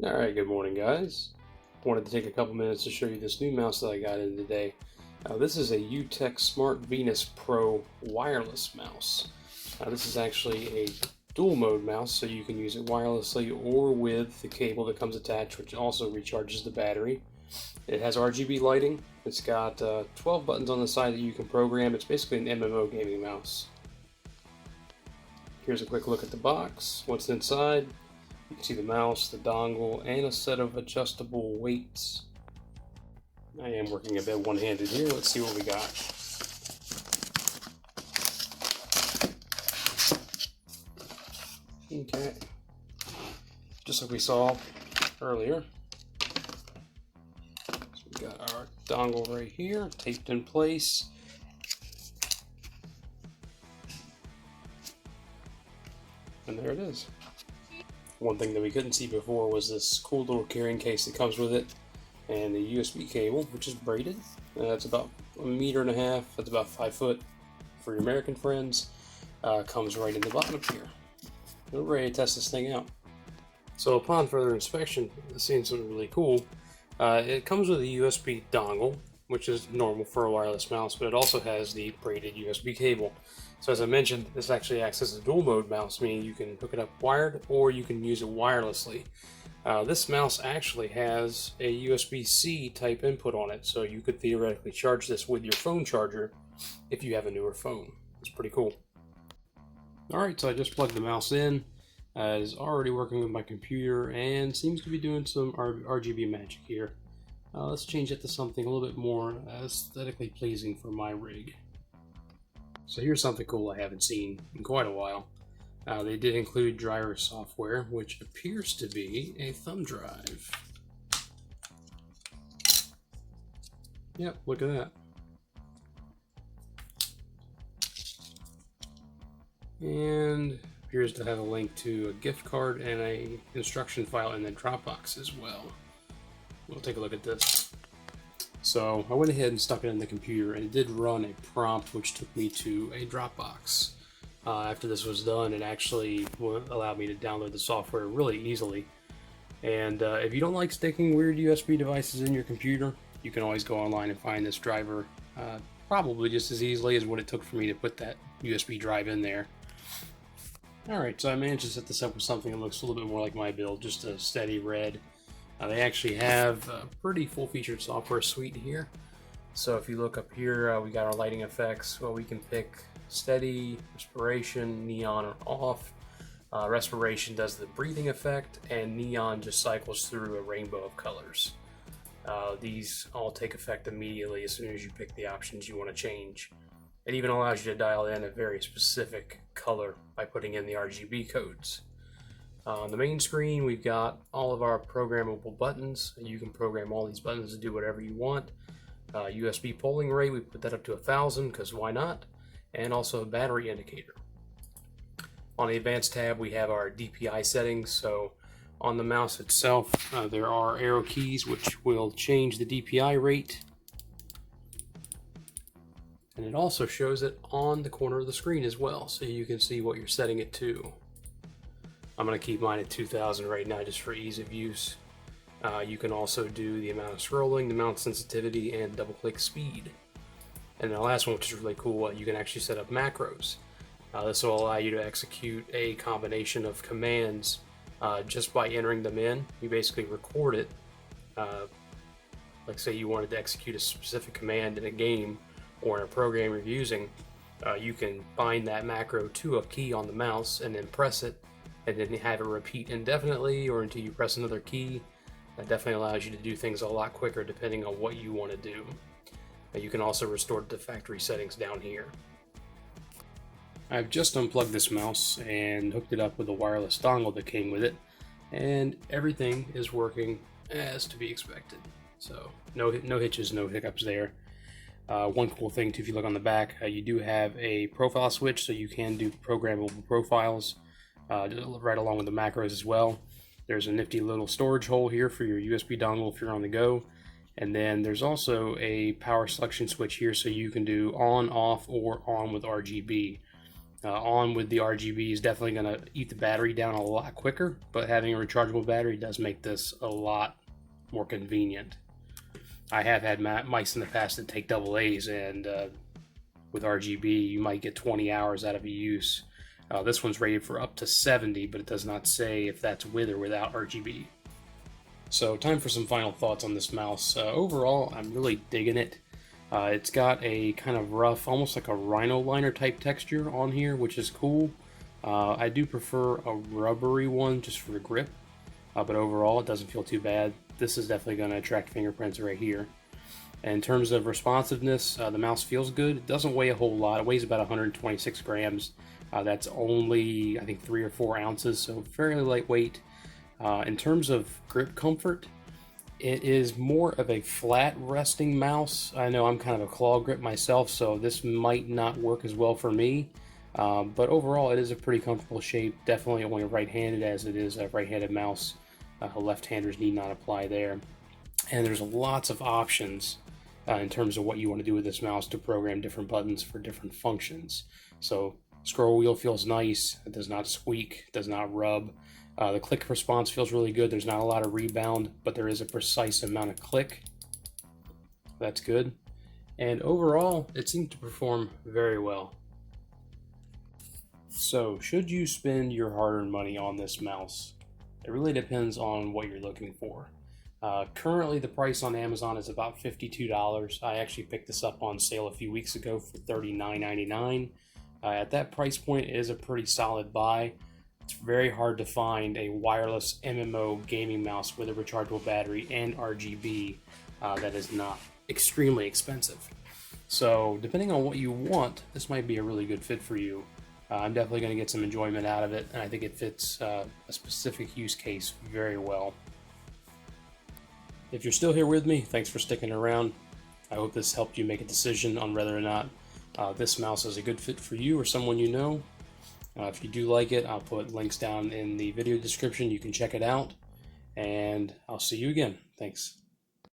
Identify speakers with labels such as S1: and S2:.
S1: Alright, good morning guys. Wanted to take a couple minutes to show you this new mouse that I got in today. This is a UtechSmart Venus Pro wireless mouse. This is actually a dual mode mouse, so you can use it wirelessly or with the cable that comes attached, which also recharges the battery. It has RGB lighting. It's got 12 buttons on the side that you can program. It's basically an MMO gaming mouse. Here's a quick look at the box, what's inside. You can see the mouse, the dongle, and a set of adjustable weights. I am working a bit one-handed here. Let's see what we got. Okay. Just like we saw earlier. So we got our dongle right here, taped in place. And there it is. One thing that we couldn't see before was this cool little carrying case that comes with it, and the USB cable, which is braided. That's about 1.5 meters. That's about 5 foot for your American friends. Comes right in the bottom here. We're ready to test this thing out. So upon further inspection, it seems really cool. It comes with a USB dongle, which is normal for a wireless mouse, but it also has the braided USB cable. So as I mentioned, this actually acts as a dual mode mouse, meaning you can hook it up wired or you can use it wirelessly. This mouse actually has a USB-C type input on it, so you could theoretically charge this with your phone charger if you have a newer phone. It's pretty cool. Alright, so I just plugged the mouse in. It is already working with my computer and seems to be doing some RGB magic here. Let's change it to something a little bit more aesthetically pleasing for my rig. So here's something cool I haven't seen in quite a while. They did include driver software, which appears to be a thumb drive. Yep, look at that. And appears to have a link to a gift card and a instruction file in the Dropbox as well. We'll take a look at this. So I went ahead and stuck it in the computer, and it did run a prompt which took me to a Dropbox. After this was done, it actually allowed me to download the software really easily. And if you don't like sticking weird USB devices in your computer, you can always go online and find this driver probably just as easily as what it took for me to put that USB drive in there. Alright, so I managed to set this up with something that looks a little bit more like my build, just a steady red. They actually have a pretty full-featured software suite here. So if you look up here, we got our lighting effects. Well, we can pick steady, respiration, neon or off. Respiration does the breathing effect, and neon just cycles through a rainbow of colors. These all take effect immediately as soon as you pick the options you want to change. It even allows you to dial in a very specific color by putting in the RGB codes. On the main screen, we've got all of our programmable buttons. You can program all these buttons to do whatever you want. USB polling rate, we put that up to 1,000 because why not? And also a battery indicator. On the advanced tab, we have our DPI settings. So on the mouse itself, there are arrow keys which will change the DPI rate. And it also shows it on the corner of the screen as well, so you can see what you're setting it to. I'm going to keep mine at 2000 right now just for ease of use. You can also do the amount of scrolling, the mount sensitivity, and double click speed. And the last one, which is really cool, you can actually set up macros. This will allow you to execute a combination of commands just by entering them in. You basically record it. Like say you wanted to execute a specific command in a game or in a program you're using, you can bind that macro to a key on the mouse and then press it, and then have it repeat indefinitely or until you press another key. That definitely allows you to do things a lot quicker depending on what you want to do. You can also restore to the factory settings down here. I've just unplugged this mouse and hooked it up with a wireless dongle that came with it, and everything is working as to be expected. So no hitches, no hiccups there. One cool thing too, if you look on the back, you do have a profile switch, so you can do programmable profiles right along with the macros as well. There's a nifty little storage hole here for your USB dongle if you're on the go. And then there's also a power selection switch here, so you can do on, off, or on with RGB. On with the RGB is definitely going to eat the battery down a lot quicker, but having a rechargeable battery does make this a lot more convenient. I have had mice in the past that take AA's, and with RGB you might get 20 hours out of a use. This one's rated for up to 70, but it does not say if that's with or without RGB. So time for some final thoughts on this mouse. Overall, I'm really digging it. It's got a kind of rough, almost like a rhino liner type texture on here, which is cool. I do prefer a rubbery one just for the grip, but overall it doesn't feel too bad. This is definitely going to attract fingerprints right here. In terms of responsiveness, the mouse feels good. It doesn't weigh a whole lot. It weighs about 126 grams. That's only, I think, 3 or 4 ounces, so fairly lightweight. In terms of grip comfort, it is more of a flat resting mouse. I know I'm kind of a claw grip myself, so this might not work as well for me. But overall, it is a pretty comfortable shape. Definitely only right-handed, as it is a right-handed mouse. Left-handers need not apply there. And there's lots of options in terms of what you want to do with this mouse to program different buttons for different functions. So scroll wheel feels nice. It does not squeak, does not rub. The click response feels really good. There's not a lot of rebound, but there is a precise amount of click. That's good. And overall, it seemed to perform very well. So, should you spend your hard-earned money on this mouse? It really depends on what you're looking for. Currently, the price on Amazon is about $52. I actually picked this up on sale a few weeks ago for $39.99. At that price point, it is a pretty solid buy. It's very hard to find a wireless MMO gaming mouse with a rechargeable battery and RGB that is not extremely expensive. So depending on what you want, this might be a really good fit for you. I'm definitely going to get some enjoyment out of it, and I think it fits a specific use case very well. If you're still here with me, thanks for sticking around. I hope this helped you make a decision on whether or not this mouse is a good fit for you or someone you know. If you do like it, I'll put links down in the video description. You can check it out, and I'll see you again. Thanks.